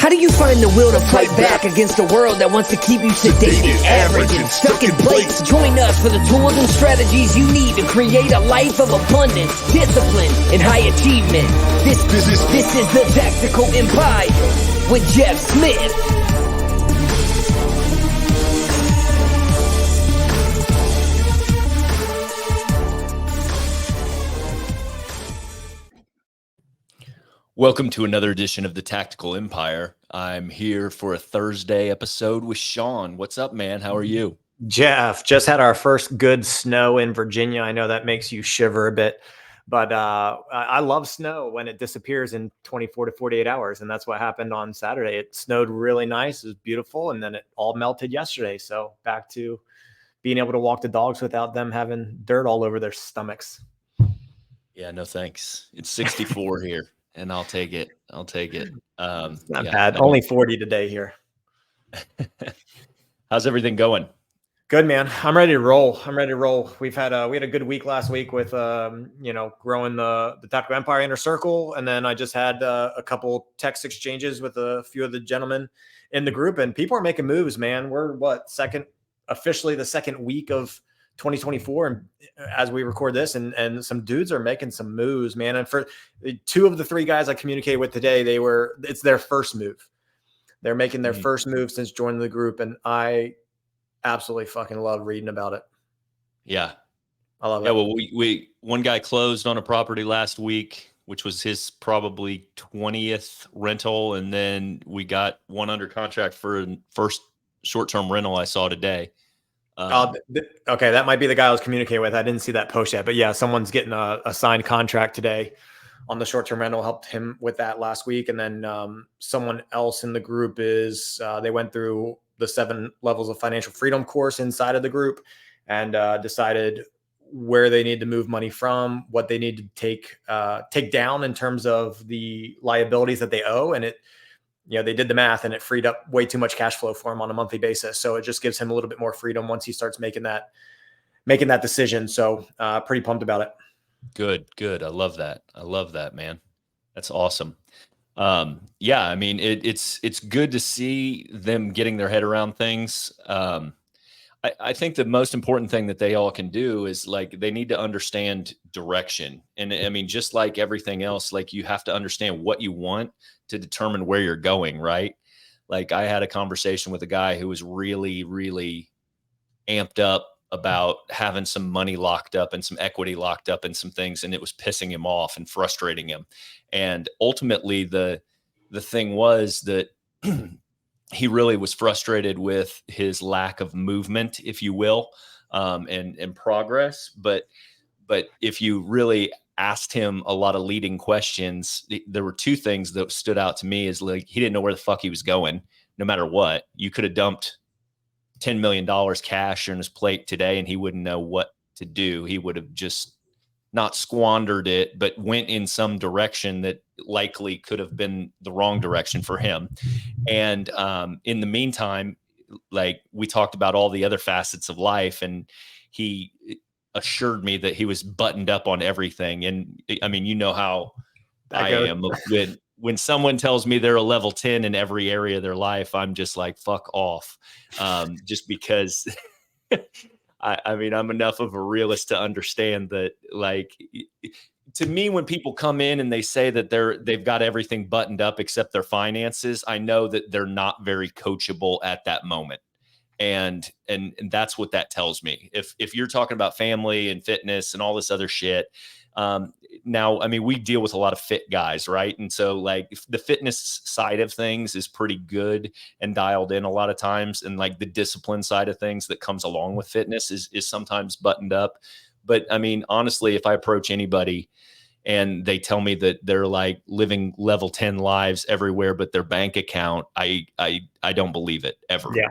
How do you find the will to fight back against a world that wants to keep you sedated, average, and stuck in plates? Join us for the tools and strategies you need to create a life of abundance, discipline, and high achievement. This is the Tactical Empire with Jeff Smith. Welcome to another edition of the Tactical Empire. I'm here for a Thursday episode with Sean. What's up, man? How are you? Jeff, just had our first good snow in Virginia. I know that makes you shiver a bit, but I love snow when it disappears in 24 to 48 hours. And that's what happened on Saturday. It snowed really nice. It was beautiful. And then it all melted yesterday. So back to being able to walk the dogs without them having dirt all over their stomachs. Yeah, no thanks. It's 64 here. And I'll take it. Not bad. Only 40 today here. How's everything going? Good, man. I'm ready to roll. We had a good week last week with growing the Tactical Empire Inner Circle, and then I just had a couple text exchanges with a few of the gentlemen in the group, and people are making moves, man. We're officially the second week of 2024, and as we record this, and some dudes are making some moves, man. And for two of the three guys I communicated with today, it's their first move. They're making their first move since joining the group, and I absolutely fucking love reading about it. Yeah, I love it. Yeah, well, we one guy closed on a property last week, which was his probably 20th rental, and then we got one under contract for a first short-term rental I saw today. Okay, that might be the guy I was communicating with. I didn't see that post yet, but yeah, someone's getting a signed contract today on the short-term rental. Helped him with that last week, and then someone else in the group they went through the 7 levels of financial freedom course inside of the group, and decided where they need to move money from, what they need to take down in terms of the liabilities that they owe, and they did the math, and it freed up way too much cash flow for him on a monthly basis. So it just gives him a little bit more freedom once he starts making that decision. So pretty pumped about it. Good. I love that, man. That's awesome. Yeah, I mean, it's good to see them getting their head around things. I think the most important thing that they all can do is they need to understand direction. And I mean, just like everything else, you have to understand what you want to determine where you're going, right? I had a conversation with a guy who was really, really amped up about having some money locked up and some equity locked up and some things, and it was pissing him off and frustrating him. And ultimately the thing was that he really was frustrated with his lack of movement, if you will, and progress. But if you really asked him a lot of leading questions, there were two things that stood out to me. Is he didn't know where the fuck he was going. No matter what, you could have dumped $10 million cash on his plate today and he wouldn't know what to do. He would have just not squandered it, but went in some direction that likely could have been the wrong direction for him. And in the meantime, we talked about all the other facets of life, and he assured me that he was buttoned up on everything. And I mean, you know how I am when someone tells me they're a level 10 in every area of their life, I'm just like, fuck off. Just because I mean, I'm enough of a realist to understand that, to me, when people come in and they say that they've got everything buttoned up except their finances, I know that they're not very coachable at that moment. And that's what that tells me. If you're talking about family and fitness and all this other shit, now, I mean, we deal with a lot of fit guys, right? And so the fitness side of things is pretty good and dialed in a lot of times. And the discipline side of things that comes along with fitness is sometimes buttoned up. But I mean, honestly, if I approach anybody and they tell me that they're living level 10 lives everywhere, but their bank account, I don't believe it ever. Yeah.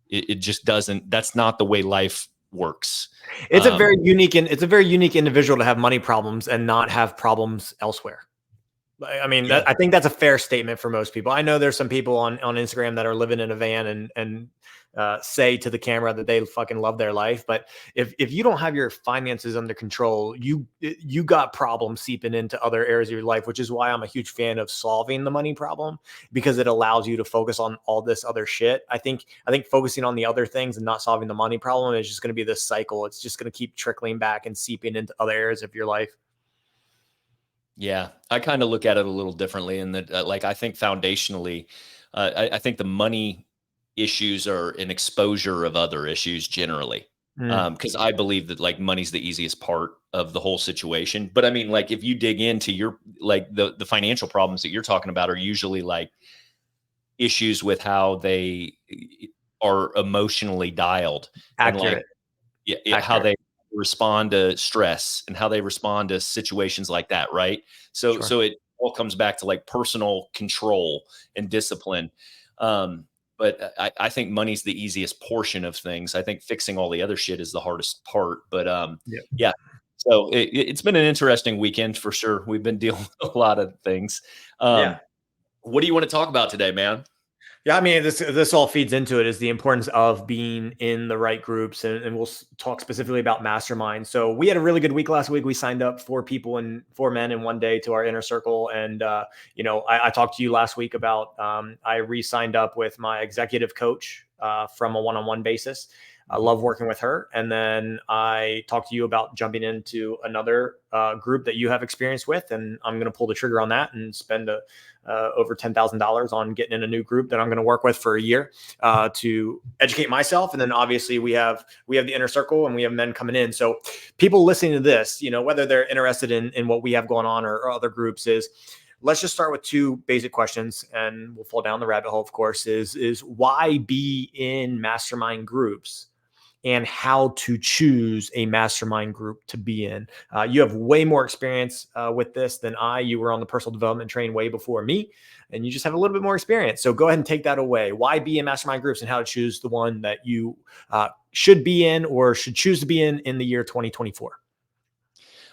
It just doesn't. That's not the way life works. It's a very unique individual to have money problems and not have problems elsewhere. I mean, Yeah. I think that's a fair statement for most people. I know there's some people on Instagram that are living in a van and say to the camera that they fucking love their life. But if you don't have your finances under control, you got problems seeping into other areas of your life, which is why I'm a huge fan of solving the money problem, because it allows you to focus on all this other shit. I think focusing on the other things and not solving the money problem is just going to be this cycle. It's just going to keep trickling back and seeping into other areas of your life. Yeah, I kind of look at it a little differently in that, like, I think foundationally, I think the money issues are an exposure of other issues generally. Mm, Because I believe that like money's the easiest part of the whole situation. But I mean, like, if you dig into your like the financial problems that you're talking about are usually like issues with how they are emotionally dialed and like accurate. how Accurate. they respond to stress and how they respond to situations like that, right? So Sure. so it all comes back to like personal control and discipline. But I think money's the easiest portion of things. I think fixing all the other shit is the hardest part. But Yeah. yeah. So it's been an interesting weekend for sure. We've been dealing with a lot of things. Yeah. Um, what do you want to talk about today, man? Yeah, I mean, this all feeds into it, is the importance of being in the right groups, and we'll talk specifically about mastermind. So we had a really good week last week. We signed up 4 men in one day to our inner circle, and I talked to you last week about I re-signed up with my executive coach from a one-on-one basis. I love working with her, and then I talked to you about jumping into another group that you have experience with, and I'm going to pull the trigger on that and spend over $10,000 on getting in a new group that I'm going to work with for a year to educate myself. And then obviously we have the inner circle and we have men coming in. So people listening to this, whether they're interested in what we have going on or other groups, is let's just start with two basic questions and we'll fall down the rabbit hole, of course, is why be in mastermind groups and how to choose a mastermind group to be in. You have way more experience with this than I. You were on the personal development train way before me, and you just have a little bit more experience. So go ahead and take that away. Why be in mastermind groups and how to choose the one that you should be in or should choose to be in the year 2024.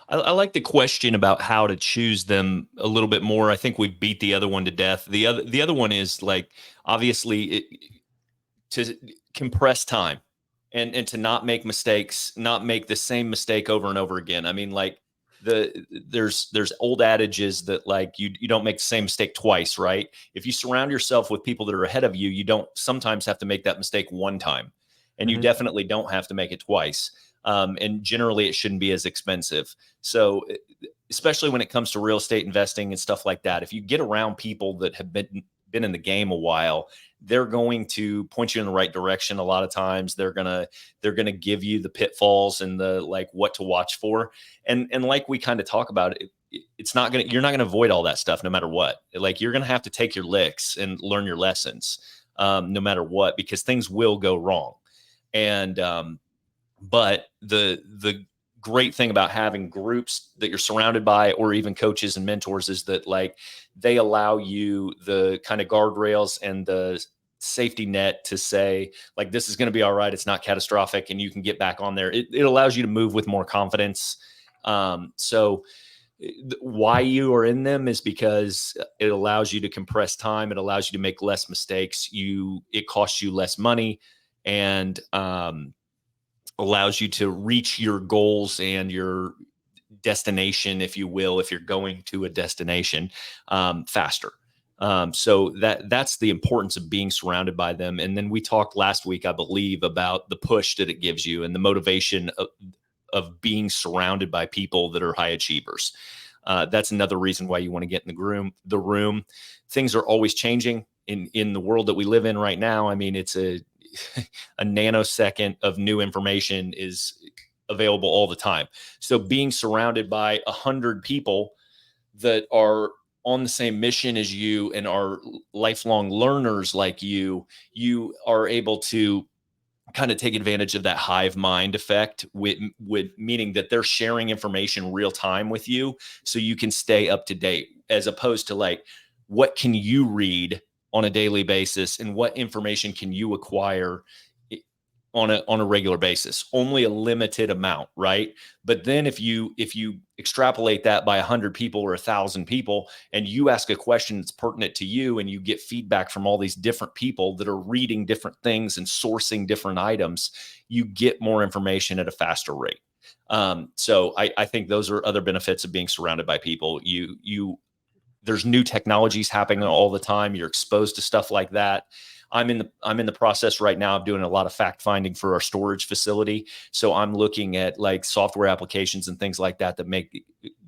I like the question about how to choose them a little bit more. I think we beat the other one to death. The other one is like obviously to compress time and to not make mistakes, not make the same mistake over and over again. I mean, like there's old adages that like you don't make the same mistake twice, right? If you surround yourself with people that are ahead of you, you don't sometimes have to make that mistake one time, and you Mhm. definitely don't have to make it twice. And generally, it shouldn't be as expensive. So, especially when it comes to real estate investing and stuff like that, if you get around people that have been in the game a while, they're going to point you in the right direction. A lot of times they're gonna give you the pitfalls and the like what to watch for. And like we kind of talk about it's not gonna you're not gonna avoid all that stuff no matter what. Like you're gonna have to take your licks and learn your lessons no matter what, because things will go wrong. And but the great thing about having groups that you're surrounded by or even coaches and mentors is that like they allow you the kind of guardrails and the safety net to say like this is going to be all right, it's not catastrophic, and you can get back on there. It allows you to move with more confidence. So why you are in them is because it allows you to compress time, it allows you to make less mistakes, it costs you less money, and allows you to reach your goals and your destination, if you will, if you're going to a destination faster. So that's the importance of being surrounded by them. And then we talked last week, I believe, about the push that it gives you and the motivation of being surrounded by people that are high achievers. That's another reason why you want to get in the room. Things are always changing in the world that we live in right now. I mean, it's a nanosecond of new information is available all the time. So being surrounded by 100 people that are on the same mission as you and are lifelong learners like you are able to kind of take advantage of that hive mind effect with meaning that they're sharing information real time with you so you can stay up to date, as opposed to like what can you read on a daily basis and what information can you acquire on a regular basis. Only a limited amount, right? But then if you extrapolate that by 100 people or 1,000 people, and you ask a question that's pertinent to you, and you get feedback from all these different people that are reading different things and sourcing different items, you get more information at a faster rate. So I think those are other benefits of being surrounded by people. There's new technologies happening all the time. You're exposed to stuff like that. I'm in the process right now of doing a lot of fact finding for our storage facility. So I'm looking at like software applications and things like that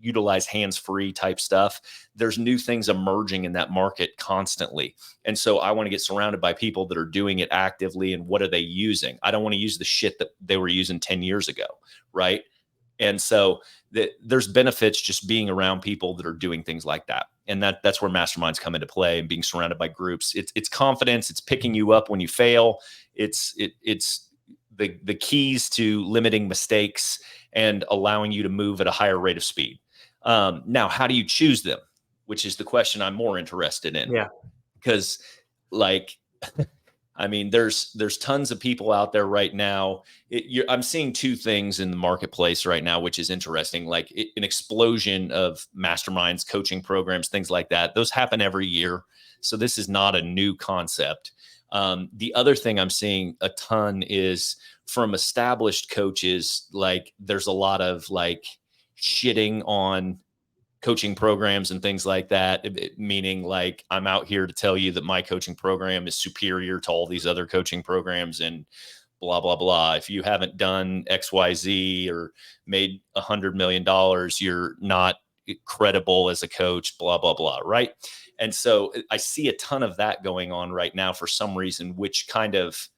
utilize hands-free type stuff. There's new things emerging in that market constantly. And so I want to get surrounded by people that are doing it actively, and what are they using? I don't want to use the shit that they were using 10 years ago. Right. And so there's benefits just being around people that are doing things like that. And that's where masterminds come into play, and being surrounded by groups. It's confidence. It's picking you up when you fail. It's the keys to limiting mistakes and allowing you to move at a higher rate of speed. Now, how do you choose them? Which is the question I'm more interested in. Yeah. Because I mean, there's tons of people out there right now. I'm seeing two things in the marketplace right now, which is interesting, like an explosion of masterminds, coaching programs, things like that. Those happen every year. So this is not a new concept. The other thing I'm seeing a ton is from established coaches. Like there's a lot of like shitting on coaching programs and things like that, meaning like, I'm out here to tell you that my coaching program is superior to all these other coaching programs and blah, blah, blah. If you haven't done XYZ or made $100 million, you're not credible as a coach, blah, blah, blah. Right. And so I see a ton of that going on right now for some reason, which kind of,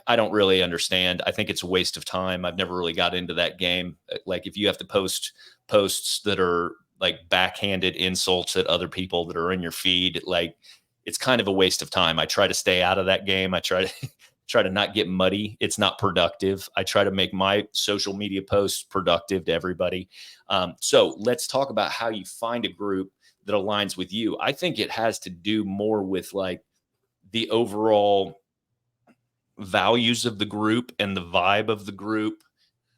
I don't really understand. I think it's a waste of time. I've never really got into that game. Like if you have to post posts that are like backhanded insults at other people that are in your feed, like it's kind of a waste of time. I try to stay out of that game. I try to not get muddy. It's not productive. I try to make my social media posts productive to everybody. So let's talk about how you find a group that aligns with you. I think it has to do more with like the overall values of the group and the vibe of the group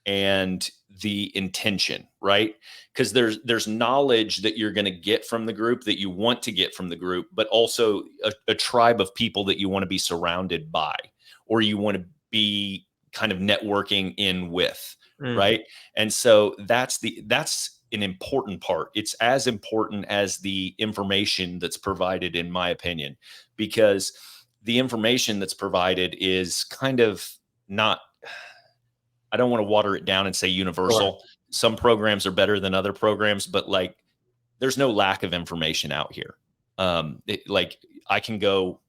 and the intention, right? Because there's knowledge that you're going to get from the group, that you want to get from the group, but also a tribe of people that you want to be surrounded by, or you want to be kind of networking in with, right? And so that's an important part. It's as important as the information that's provided, in my opinion, because the information that's provided is kind of not, I don't want to water it down and say universal. Sure. Some programs are better than other programs, but like there's no lack of information out here. Like I can go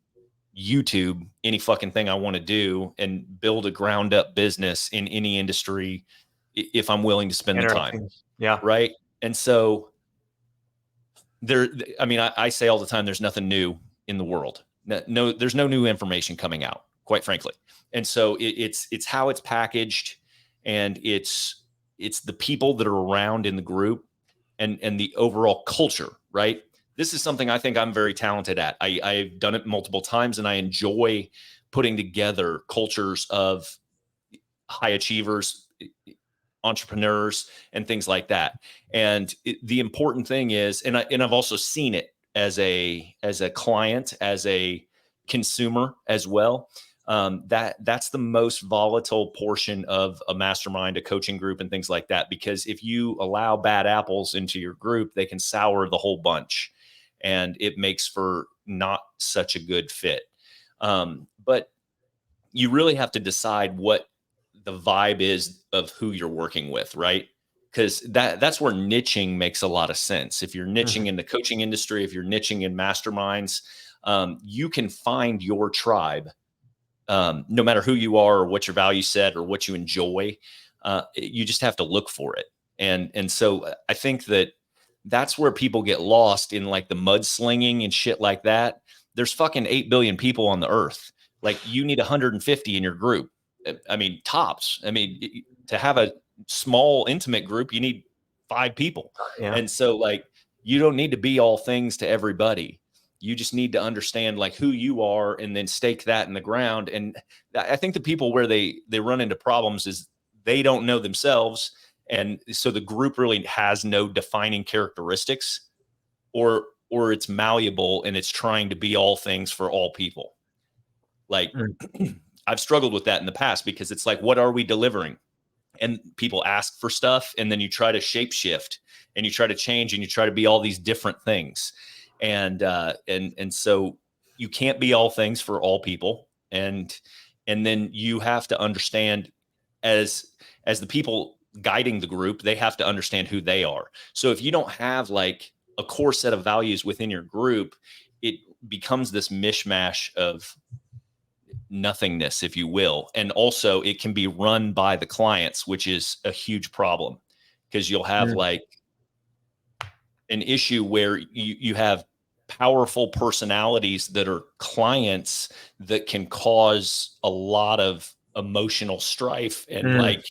YouTube any fucking thing I want to do and build a ground up business in any industry if I'm willing to spend the time. Yeah. Right. And so I say all the time, there's nothing new in the world. No, there's no new information coming out, quite frankly. And so it's how it's packaged, and it's the people that are around in the group and the overall culture, right? This is something I think I'm very talented at. I've done it multiple times, and I enjoy putting together cultures of high achievers, entrepreneurs, and things like that. And the important thing is, and I've also seen it as a client, as a consumer as well. That's the most volatile portion of a mastermind, a coaching group, and things like that. Because if you allow bad apples into your group, they can sour the whole bunch, and it makes for not such a good fit. But you really have to decide what the vibe is of who you're working with, right? Because that's where niching makes a lot of sense. If you're niching in the coaching industry, if you're niching in masterminds, you can find your tribe. No matter who you are or what your value set or what you enjoy, you just have to look for it. And so I think that's where people get lost in like the mudslinging and shit like that. There's fucking 8 billion people on the earth. Like you need 150 in your group. I mean, tops. I mean, to have a small intimate group, you need 5 people. Yeah. And so like, you don't need to be all things to everybody. You just need to understand like who you are and then stake that in the ground. And I think the people where they run into problems is they don't know themselves, And so the group really has no defining characteristics, or it's malleable and it's trying to be all things for all people. Like I've struggled with that in the past, because it's like, what are we delivering? And people ask for stuff, and then you try to shape shift, and you try to change, and you try to be all these different things. And so you can't be all things for all people. And then you have to understand, as the people guiding the group, they have to understand who they are. So if you don't have like a core set of values within your group, it becomes this mishmash of nothingness, if you will. And also it can be run by the clients, which is a huge problem, because you'll have like an issue where you have powerful personalities that are clients that can cause a lot of emotional strife and like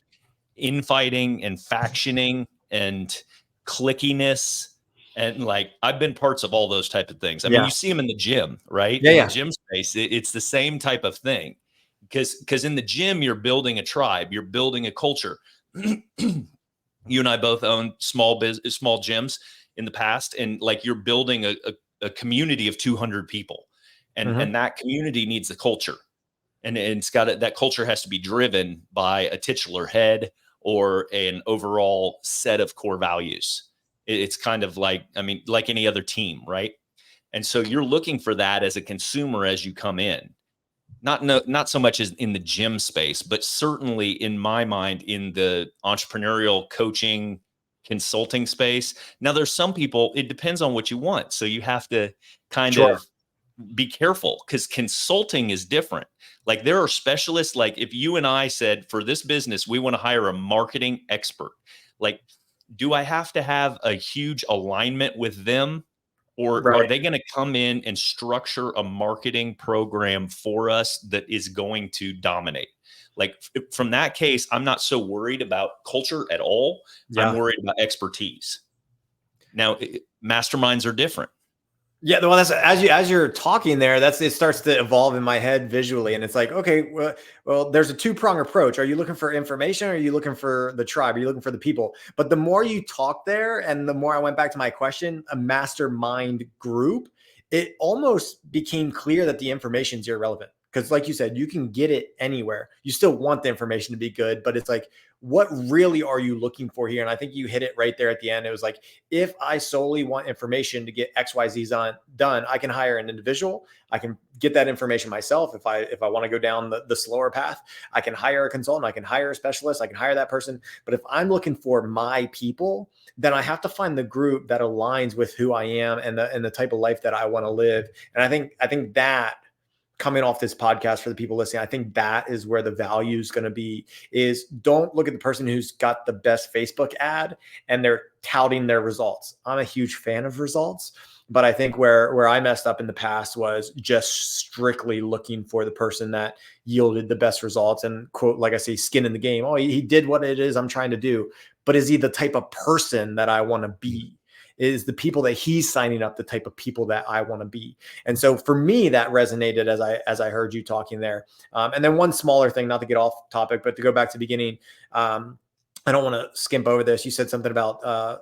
infighting and factioning and clickiness. And like, I've been parts of all those type of things. I mean, you see them in the gym, right? In the gym space, it's the same type of thing. Because in the gym, you're building a tribe, you're building a culture. You and I both own small gyms in the past, and like, you're building a community of 200 people, and that community needs a culture, and it's that culture has to be driven by a titular head or an overall set of core values. It's kind of like, I mean, like any other team, right? And so you're looking for that as a consumer as you come in. Not so much as in the gym space, but certainly in my mind, in the entrepreneurial coaching consulting space. Now, there's some people, it depends on what you want. So you have to kind of be careful, because consulting is different. Like, there are specialists, like if you and I said, for this business, we want to hire a marketing expert, like, do I have to have a huge alignment with them? Or are they going to come in and structure a marketing program for us that is going to dominate? Like, from that case, I'm not so worried about culture at all. I'm worried about expertise. Now, masterminds are different. Yeah, well, that's as you're talking there, it starts to evolve in my head visually, and it's like, okay, well, there's a two-prong approach. Are you looking for information, or are you looking for the tribe? Are you looking for the people? But the more you talk there, and the more I went back to my question, a mastermind group, it almost became clear that the information is irrelevant. Because like you said, you can get it anywhere. You still want the information to be good, but it's like, what really are you looking for here? And I think you hit it right there at the end. It was like, if I solely want information to get XYZ done, I can hire an individual. I can get that information myself. If I want to go down the slower path, I can hire a consultant. I can hire a specialist. I can hire that person. But if I'm looking for my people, then I have to find the group that aligns with who I am and the type of life that I want to live. And I think that, coming off this podcast for the people listening, I think that is where the value is going to be, is don't look at the person who's got the best Facebook ad and they're touting their results. I'm a huge fan of results, but I think where I messed up in the past was just strictly looking for the person that yielded the best results and, quote, like I say, skin in the game. Oh, he did what it is I'm trying to do, but is he the type of person that I want to be? Is the people that he's signing up the type of people that I want to be? And so for me, that resonated as I heard you talking there. And then one smaller thing, not to get off topic, but to go back to the beginning, I don't want to skimp over this. You said something about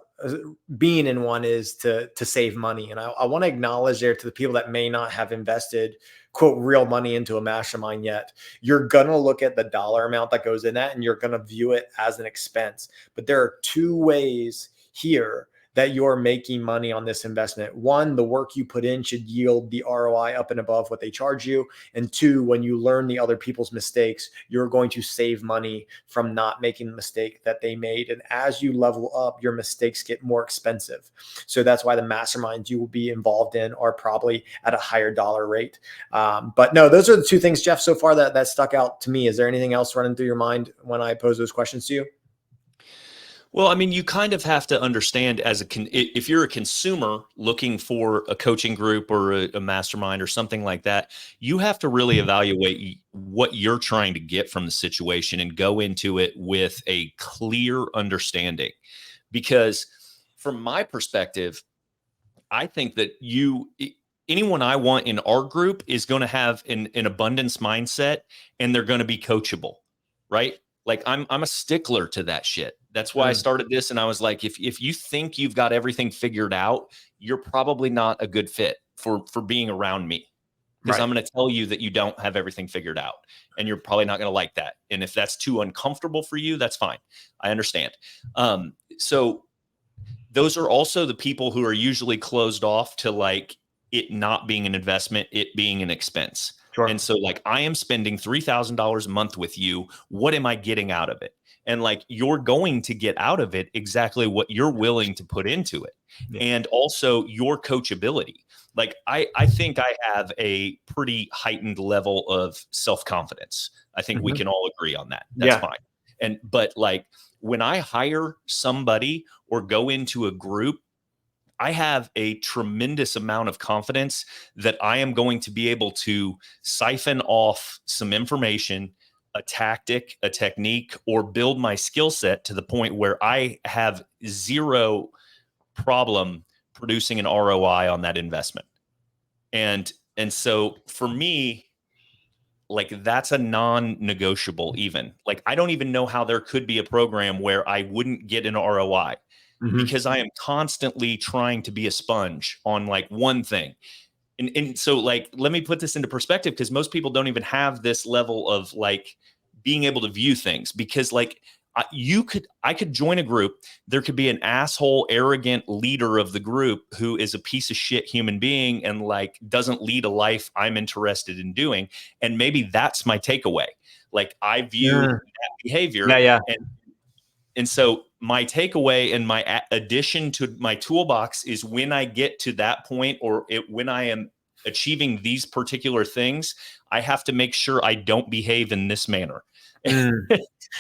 being in one is to save money. And I want to acknowledge there to the people that may not have invested, quote, real money into a mastermind yet. You're going to look at the dollar amount that goes in that, and you're going to view it as an expense. But there are two ways here that you're making money on this investment. One, the work you put in should yield the ROI up and above what they charge you. And two, when you learn the other people's mistakes, you're going to save money from not making the mistake that they made. And as you level up, your mistakes get more expensive. So that's why the masterminds you will be involved in are probably at a higher dollar rate. But no, those are the two things, Jeff, so far that stuck out to me. Is there anything else running through your mind when I pose those questions to you? Well, I mean, you kind of have to understand if you're a consumer looking for a coaching group or a mastermind or something like that, you have to really evaluate what you're trying to get from the situation and go into it with a clear understanding. Because from my perspective, I think that anyone I want in our group is going to have an abundance mindset, and they're going to be coachable, right? Like I'm a stickler to that shit. That's why I started this. And I was like, if you think you've got everything figured out, you're probably not a good fit for being around me. Because I'm going to tell you that you don't have everything figured out, and you're probably not going to like that. And if that's too uncomfortable for you, that's fine. I understand. So those are also the people who are usually closed off to like it not being an investment, it being an expense. Sure. And so like, I am spending $3,000 a month with you. What am I getting out of it? And like, you're going to get out of it exactly what you're willing to put into it. Yeah. And also your coachability. Like, I think I have a pretty heightened level of self-confidence. I think we can all agree on that. That's fine. But like, when I hire somebody or go into a group, I have a tremendous amount of confidence that I am going to be able to siphon off some information, a tactic, a technique, or build my skill set to the point where I have zero problem producing an ROI on that investment. And so for me, like, that's a non-negotiable even. Like, I don't even know how there could be a program where I wouldn't get an ROI because I am constantly trying to be a sponge on like one thing. And so like, let me put this into perspective, because most people don't even have this level of like being able to view things, because like I could join a group. There could be an asshole, arrogant leader of the group who is a piece of shit human being and like doesn't lead a life I'm interested in doing. And maybe that's my takeaway. Like, I view that behavior. And so my takeaway and my addition to my toolbox is, when I get to that point, or when I am achieving these particular things, I have to make sure I don't behave in this manner.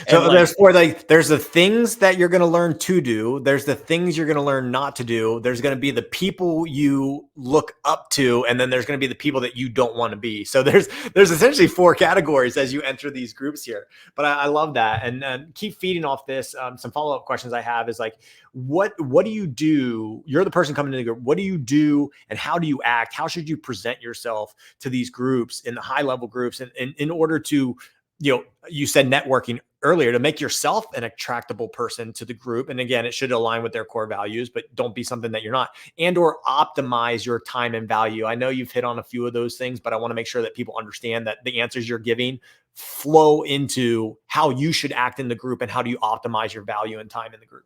So like, there's the things that you're going to learn to do. There's the things you're going to learn not to do. There's going to be the people you look up to, and then there's going to be the people that you don't want to be. So there's essentially 4 categories as you enter these groups here. But I love that, and keep feeding off this. Some follow-up questions I have is like, what do you do? You're the person coming into the group. What do you do, and how do you act? How should you present yourself to these groups, in the high-level groups, and in order to, you said networking earlier, to make yourself an attractable person to the group. And again, it should align with their core values, but don't be something that you're not, and or optimize your time and value. I know you've hit on a few of those things, but I want to make sure that people understand that the answers you're giving flow into how you should act in the group, and how do you optimize your value and time in the group.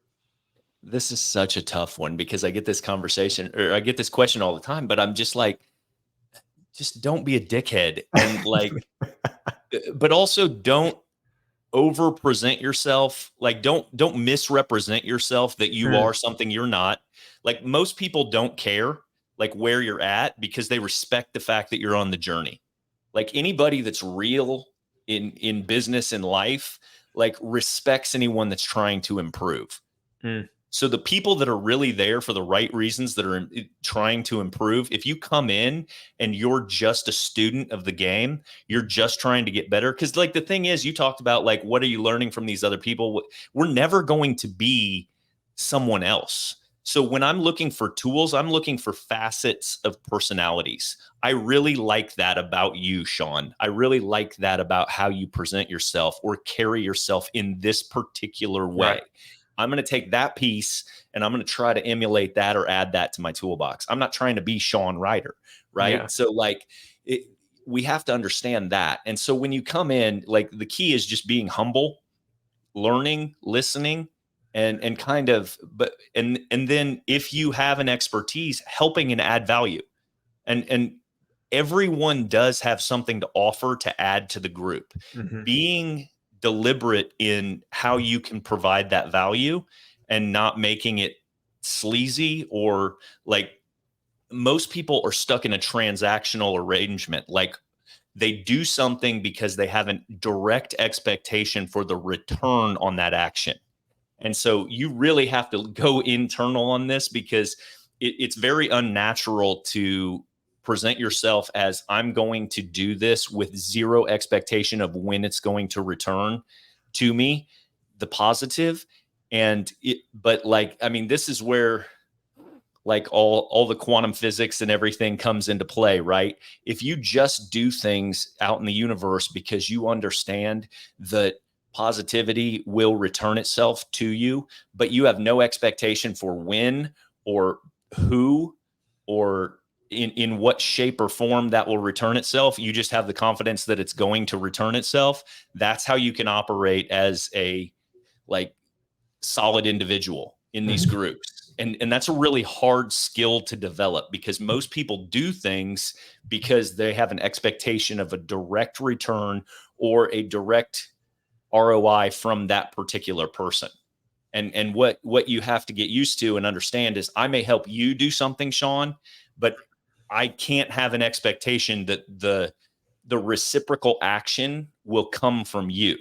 This is such a tough one, because I get this question all the time, but I'm just like, just don't be a dickhead. And like, but also don't over present yourself. Like, don't misrepresent yourself that you are something you're not. Like, most people don't care like where you're at, because they respect the fact that you're on the journey. Like, anybody that's real in business and life, like, respects anyone that's trying to improve. So the people that are really there for the right reasons, that are trying to improve, if you come in and you're just a student of the game, you're just trying to get better. Because like, the thing is, you talked about like, what are you learning from these other people? We're never going to be someone else. So when I'm looking for tools, I'm looking for facets of personalities. I really like that about you, Sean. I really like that about how you present yourself or carry yourself in this particular way. Right. I'm going to take that piece and I'm going to try to emulate that or add that to my toolbox. I'm not trying to be Sean Ryder, right? Yeah. So like, we have to understand that. And so when you come in, like, the key is just being humble, learning, listening, and kind of, and then if you have an expertise, helping and add value. And everyone does have something to offer to add to the group. Being deliberate in how you can provide that value, and not making it sleazy, or like, most people are stuck in a transactional arrangement. Like, they do something because they have a direct expectation for the return on that action. And so you really have to go internal on this, because it's very unnatural to present yourself as, I'm going to do this with zero expectation of when it's going to return to me, the positive. But like, I mean, this is where like all the quantum physics and everything comes into play, right? If you just do things out in the universe because you understand that positivity will return itself to you, but you have no expectation for when or who or in what shape or form that will return itself. You just have the confidence that it's going to return itself. That's how you can operate as a like solid individual in these groups. And that's a really hard skill to develop, because most people do things because they have an expectation of a direct return or a direct ROI from that particular person. And what you have to get used to and understand is, I may help you do something, Sean, but I can't have an expectation that the reciprocal action will come from you.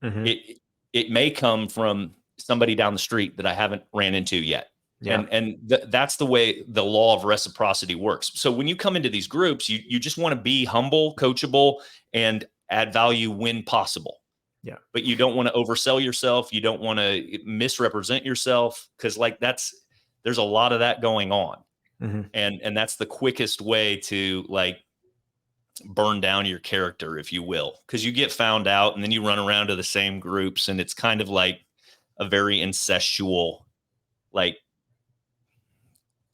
It may come from somebody down the street that I haven't ran into yet. Yeah. And that's the way the law of reciprocity works. So when you come into these groups, you just want to be humble, coachable, and add value when possible. Yeah. But you don't want to oversell yourself. You don't want to misrepresent yourself, because like there's a lot of that going on. And that's the quickest way to like burn down your character, if you will, because you get found out and then you run around to the same groups, and it's kind of like a very incestual like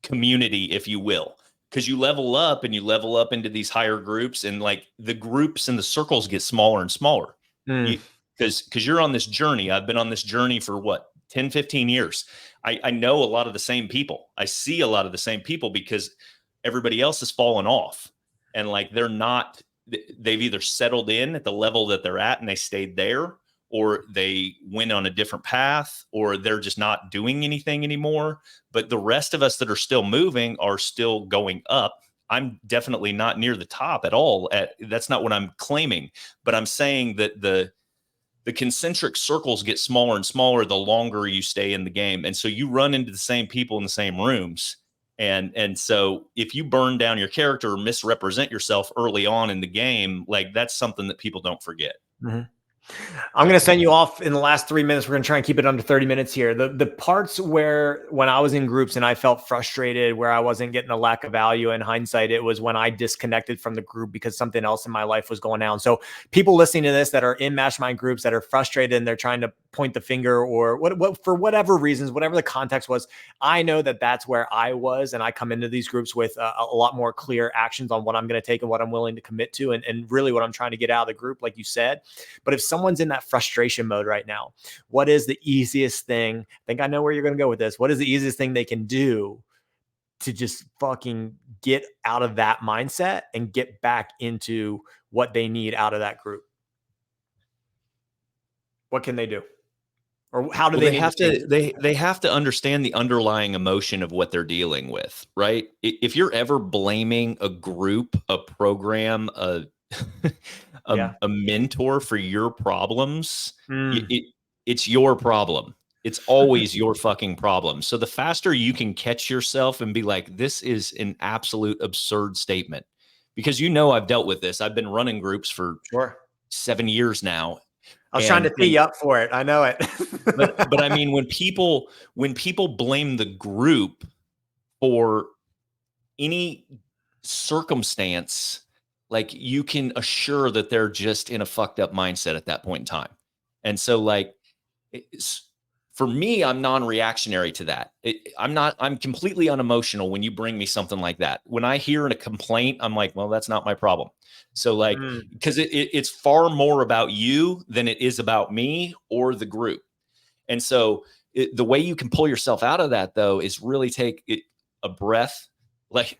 community, if you will, because you level up into these higher groups, and like the groups and the circles get smaller and smaller. Because you're on this journey. I've been on this journey for what, 10, 15 years. I know a lot of the same people. I see a lot of the same people because everybody else has fallen off. And like they've either settled in at the level that they're at and they stayed there, or they went on a different path, or they're just not doing anything anymore. But the rest of us that are still moving are still going up. I'm definitely not near the top at all. That's not what I'm claiming, but I'm saying that the concentric circles get smaller and smaller the longer you stay in the game. And so you run into the same people in the same rooms. And so if you burn down your character or misrepresent yourself early on in the game, like that's something that people don't forget. I'm going to send you off in the last 3 minutes. We're going to try and keep it under 30 minutes here. The parts where when I was in groups and I felt frustrated, where I wasn't getting a lack of value, in hindsight, it was when I disconnected from the group because something else in my life was going down. So people listening to this that are in mastermind groups that are frustrated and they're trying to point the finger, or what for whatever reasons, whatever the context was, I know that that's where I was. And I come into these groups with a lot more clear actions on what I'm going to take and what I'm willing to commit to, and really what I'm trying to get out of the group, like you said. But if someone's in that frustration mode right now, what is the easiest thing? I think I know where you're going to go with this. What is the easiest thing they can do to just fucking get out of that mindset and get back into what they need out of that group? What can they do? Or how do they have to they have to understand the underlying emotion of what they're dealing with, right? If you're ever blaming a group, a program, a mentor for your problems, it's your problem. It's always your fucking problem. So the faster you can catch yourself and be like, this is an absolute absurd statement, because I've dealt with this. I've been running groups for 7 years now. I was trying to tee you up for it. I know it. but I mean, when people blame the group for any circumstance, like, you can assure that they're just in a fucked up mindset at that point in time. And so like, for me, I'm non-reactionary to that. I'm completely unemotional when you bring me something like that. When I hear a complaint, I'm like, well, that's not my problem. So like, because it's far more about you than it is about me or the group. And so the way you can pull yourself out of that, though, is really take a breath, like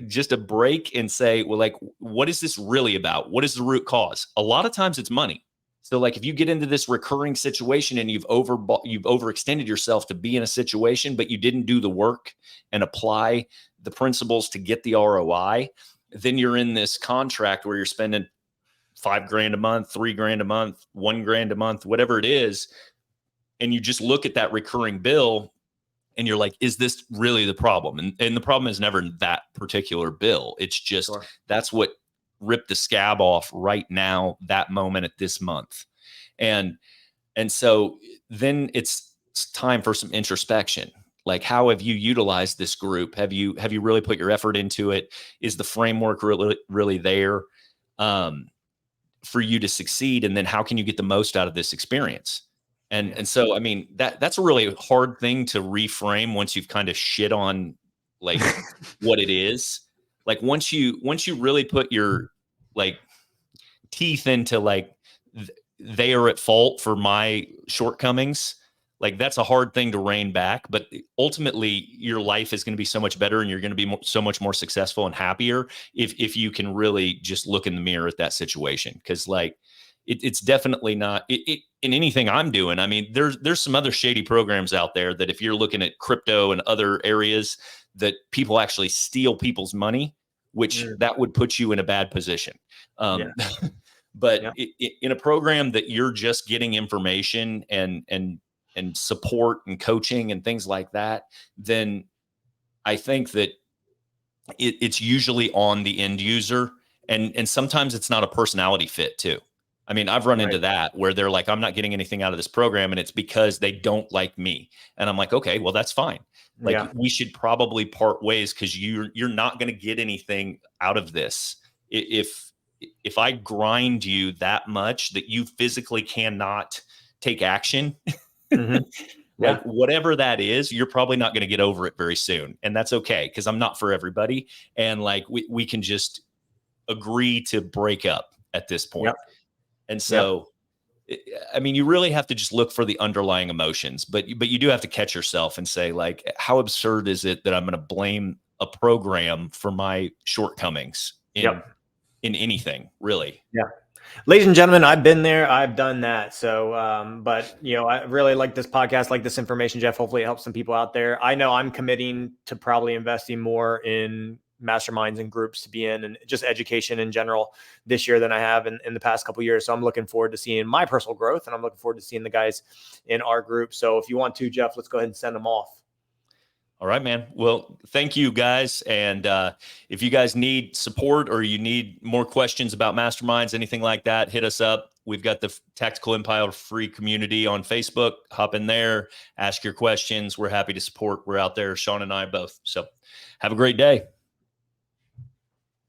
just a break, and say, well, like, what is this really about? What is the root cause? A lot of times it's money. So like, if you get into this recurring situation and you've overextended yourself to be in a situation, but you didn't do the work and apply the principles to get the ROI, then you're in this contract where you're spending $5,000 a month, $3,000 a month, $1,000 a month, whatever it is. And you just look at that recurring bill and you're like, is this really the problem? And the problem is never that particular bill. It's just, that's what ripped the scab off right now, that moment at this month. And so then it's time for some introspection. Like, how have you utilized this group? Have you really put your effort into it? Is the framework really there? for you to succeed? And then how can you get the most out of this experience? And so, I mean, that's a really hard thing to reframe once you've kind of shit on like what it is. Like once you really put your like teeth into like they are at fault for my shortcomings, like that's a hard thing to rein back, but ultimately your life is going to be so much better and you're going to be so much more successful and happier if you can really just look in the mirror at that situation. Cause like it's definitely not in anything I'm doing. I mean, there's some other shady programs out there that if you're looking at crypto and other areas that people actually steal people's money, which that would put you in a bad position. But in a program that you're just getting information and support and coaching and things like that, then I think that it's usually on the end user. And sometimes it's not a personality fit too. I mean, I've run into that where they're like, I'm not getting anything out of this program. And it's because they don't like me. And I'm like, okay, well, that's fine. Like we should probably part ways because you're not going to get anything out of this. If I grind you that much that you physically cannot take action, like whatever that is, you're probably not going to get over it very soon. And that's okay. Cause I'm not for everybody. And like, we can just agree to break up at this point. And so, I mean, you really have to just look for the underlying emotions, but you do have to catch yourself and say like, how absurd is it that I'm going to blame a program for my shortcomings in anything really? Yeah. Ladies and gentlemen, I've been there. I've done that. So, but you know, I really like this podcast, like this information, Jeff. Hopefully it helps some people out there. I know I'm committing to probably investing more in masterminds and groups to be in and just education in general this year than I have in the past couple of years. So I'm looking forward to seeing my personal growth and I'm looking forward to seeing the guys in our group. So if you want to, Jeff, let's go ahead and send them off. All right, man. Well, thank you guys. And if you guys need support or you need more questions about masterminds, anything like that, hit us up. We've got the Tactical Empire free community on Facebook. Hop in there, ask your questions. We're happy to support. We're out there, Sean and I both. So have a great day.